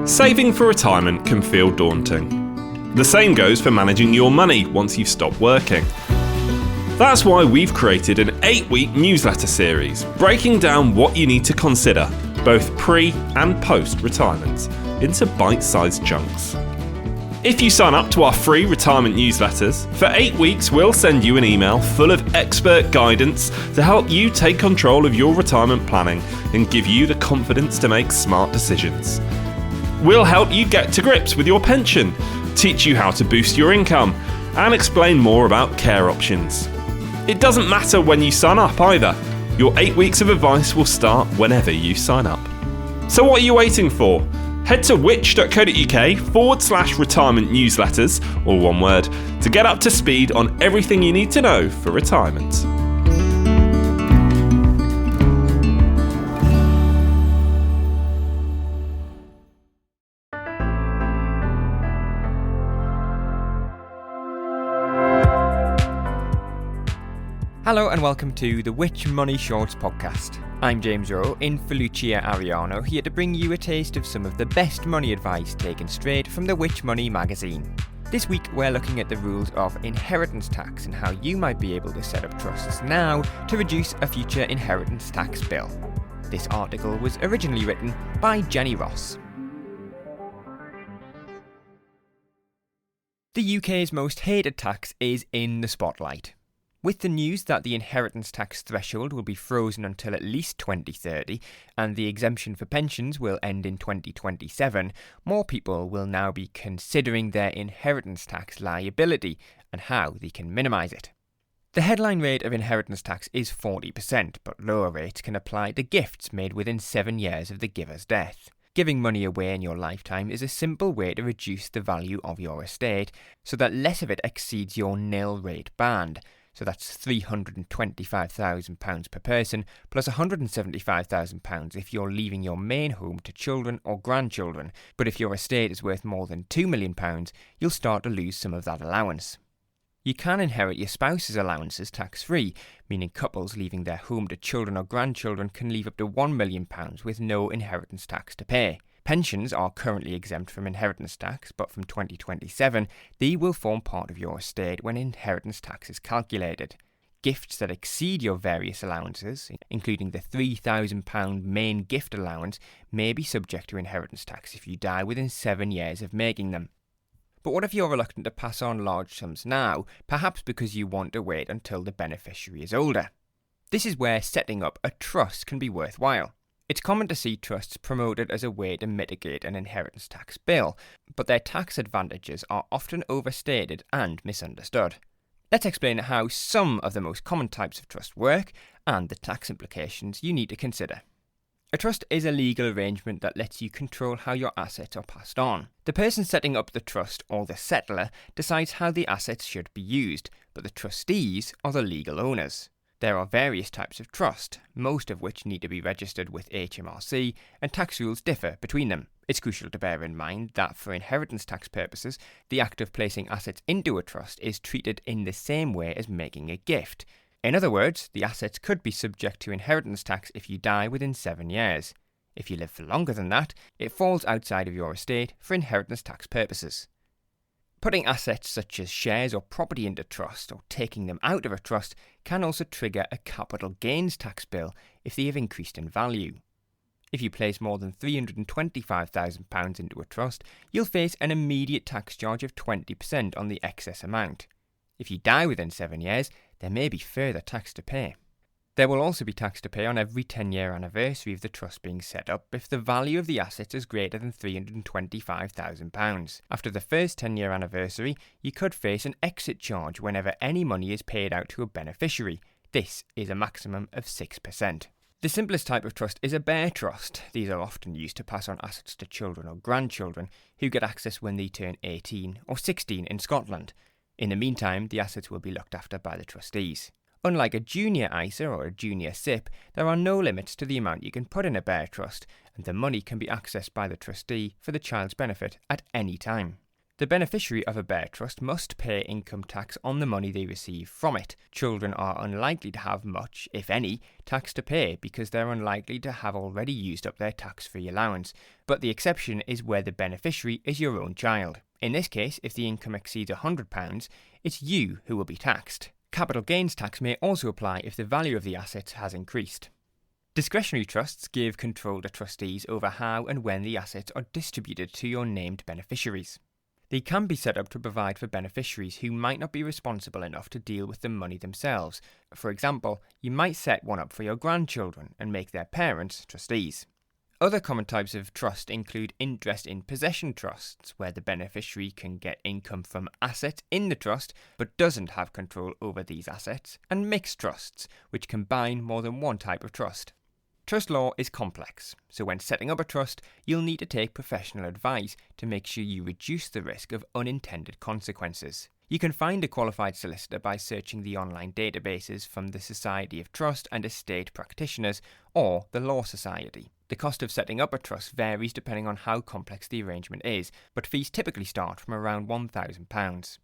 Saving for retirement can feel daunting. The same goes for managing your money once you've stopped working. That's why we've created an 8-week newsletter series breaking down what you need to consider, both pre- and post-retirement, into bite-sized chunks. If you sign up to our free retirement newsletters, for 8 weeks we'll send you an email full of expert guidance to help you take control of your retirement planning and give you the confidence to make smart decisions. We'll help you get to grips with your pension, teach you how to boost your income, and explain more about care options. It doesn't matter when you sign up either. Your 8 weeks of advice will start whenever you sign up. So what are you waiting for? Head to which.co.uk/retirement newsletters, all one word, to get up to speed on everything you need to know for retirement. Hello and welcome to the Which Money Shorts podcast. I'm James Rowe in for Lucia Ariano, here to bring you a taste of some of the best money advice taken straight from the Which Money magazine. This week we're looking at the rules of inheritance tax and how you might be able to set up trusts now to reduce a future inheritance tax bill. This article was originally written by Jenny Ross. The UK's most hated tax is in the spotlight. With the news that the inheritance tax threshold will be frozen until at least 2030 and the exemption for pensions will end in 2027, more people will now be considering their inheritance tax liability and how they can minimise it. The headline rate of inheritance tax is 40%, but lower rates can apply to gifts made within 7 years of the giver's death. Giving money away in your lifetime is a simple way to reduce the value of your estate so that less of it exceeds your nil rate band. So that's £325,000 per person, plus £175,000 if you're leaving your main home to children or grandchildren. But if your estate is worth more than £2 million, you'll start to lose some of that allowance. You can inherit your spouse's allowances tax-free, meaning couples leaving their home to children or grandchildren can leave up to £1 million with no inheritance tax to pay. Pensions are currently exempt from inheritance tax, but from 2027, they will form part of your estate when inheritance tax is calculated. Gifts that exceed your various allowances, including the £3,000 main gift allowance, may be subject to inheritance tax if you die within 7 years of making them. But what if you're reluctant to pass on large sums now, perhaps because you want to wait until the beneficiary is older? This is where setting up a trust can be worthwhile. It's common to see trusts promoted as a way to mitigate an inheritance tax bill, but their tax advantages are often overstated and misunderstood. Let's explain how some of the most common types of trust work and the tax implications you need to consider. A trust is a legal arrangement that lets you control how your assets are passed on. The person setting up the trust, or the settlor, decides how the assets should be used, but the trustees are the legal owners. There are various types of trust, most of which need to be registered with HMRC, and tax rules differ between them. It's crucial to bear in mind that for inheritance tax purposes, the act of placing assets into a trust is treated in the same way as making a gift. In other words, the assets could be subject to inheritance tax if you die within 7 years. If you live for longer than that, it falls outside of your estate for inheritance tax purposes. Putting assets such as shares or property into trust or taking them out of a trust can also trigger a capital gains tax bill if they have increased in value. If you place more than £325,000 into a trust, you'll face an immediate tax charge of 20% on the excess amount. If you die within 7 years, there may be further tax to pay. There will also be tax to pay on every 10-year anniversary of the trust being set up if the value of the assets is greater than £325,000. After the first 10-year anniversary, you could face an exit charge whenever any money is paid out to a beneficiary. This is a maximum of 6%. The simplest type of trust is a bare trust. These are often used to pass on assets to children or grandchildren who get access when they turn 18 or 16 in Scotland. In the meantime, the assets will be looked after by the trustees. Unlike a junior ISA or a junior SIPP, there are no limits to the amount you can put in a bare trust, and the money can be accessed by the trustee for the child's benefit at any time. The beneficiary of a bear trust must pay income tax on the money they receive from it. Children are unlikely to have much, if any, tax to pay because they're unlikely to have already used up their tax-free allowance. But the exception is where the beneficiary is your own child. In this case, if the income exceeds £100, it's you who will be taxed. Capital gains tax may also apply if the value of the assets has increased. Discretionary trusts give control to trustees over how and when the assets are distributed to your named beneficiaries. They can be set up to provide for beneficiaries who might not be responsible enough to deal with the money themselves. For example, you might set one up for your grandchildren and make their parents trustees. Other common types of trust include interest in possession trusts, where the beneficiary can get income from assets in the trust but doesn't have control over these assets, and mixed trusts, which combine more than one type of trust. Trust law is complex, so when setting up a trust, you'll need to take professional advice to make sure you reduce the risk of unintended consequences. You can find a qualified solicitor by searching the online databases from the Society of Trust and Estate Practitioners or the Law Society. The cost of setting up a trust varies depending on how complex the arrangement is, but fees typically start from around £1,000.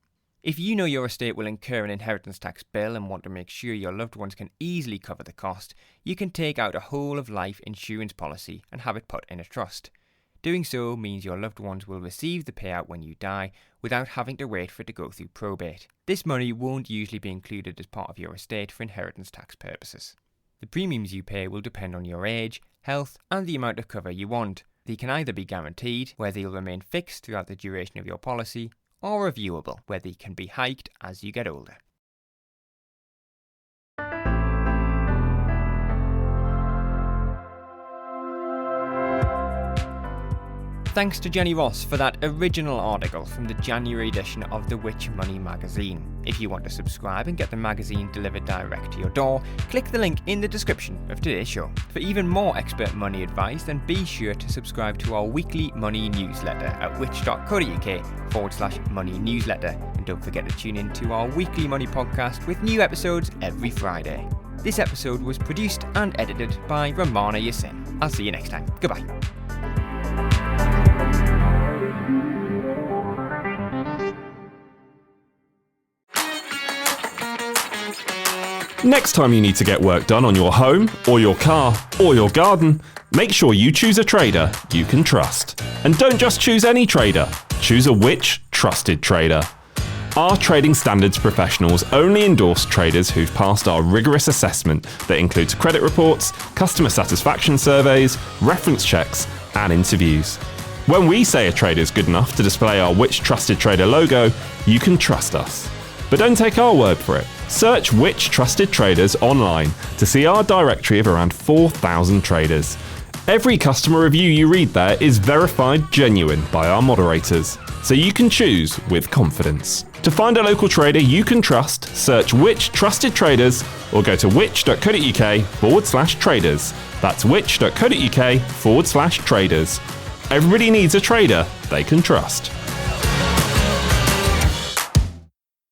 If you know your estate will incur an inheritance tax bill and want to make sure your loved ones can easily cover the cost, you can take out a whole-of-life insurance policy and have it put in a trust. Doing so means your loved ones will receive the payout when you die without having to wait for it to go through probate. This money won't usually be included as part of your estate for inheritance tax purposes. The premiums you pay will depend on your age, health, and the amount of cover you want. They can either be guaranteed, where they'll remain fixed throughout the duration of your policy, or reviewable, where they can be hiked as you get older. Thanks to Jenny Ross for that original article from the January edition of the Which Money magazine. If you want to subscribe and get the magazine delivered direct to your door, click the link in the description of today's show. For even more expert money advice, then be sure to subscribe to our weekly money newsletter at which.co.uk/money newsletter. And don't forget to tune in to our weekly money podcast with new episodes every Friday. This episode was produced and edited by Ramana Yassin. I'll see you next time. Goodbye. Next time you need to get work done on your home, or your car, or your garden, make sure you choose a trader you can trust. And don't just choose any trader, choose a Which trusted trader. Our trading standards professionals only endorse traders who've passed our rigorous assessment that includes credit reports, customer satisfaction surveys, reference checks, and interviews. When we say a trader's good enough to display our Which trusted trader logo, you can trust us. But don't take our word for it. Search Which Trusted Traders online to see our directory of around 4,000 traders. Every customer review you read there is verified genuine by our moderators, so you can choose with confidence. To find a local trader you can trust, search Which Trusted Traders or go to which.co.uk/traders. That's which.co.uk/traders. Everybody needs a trader they can trust.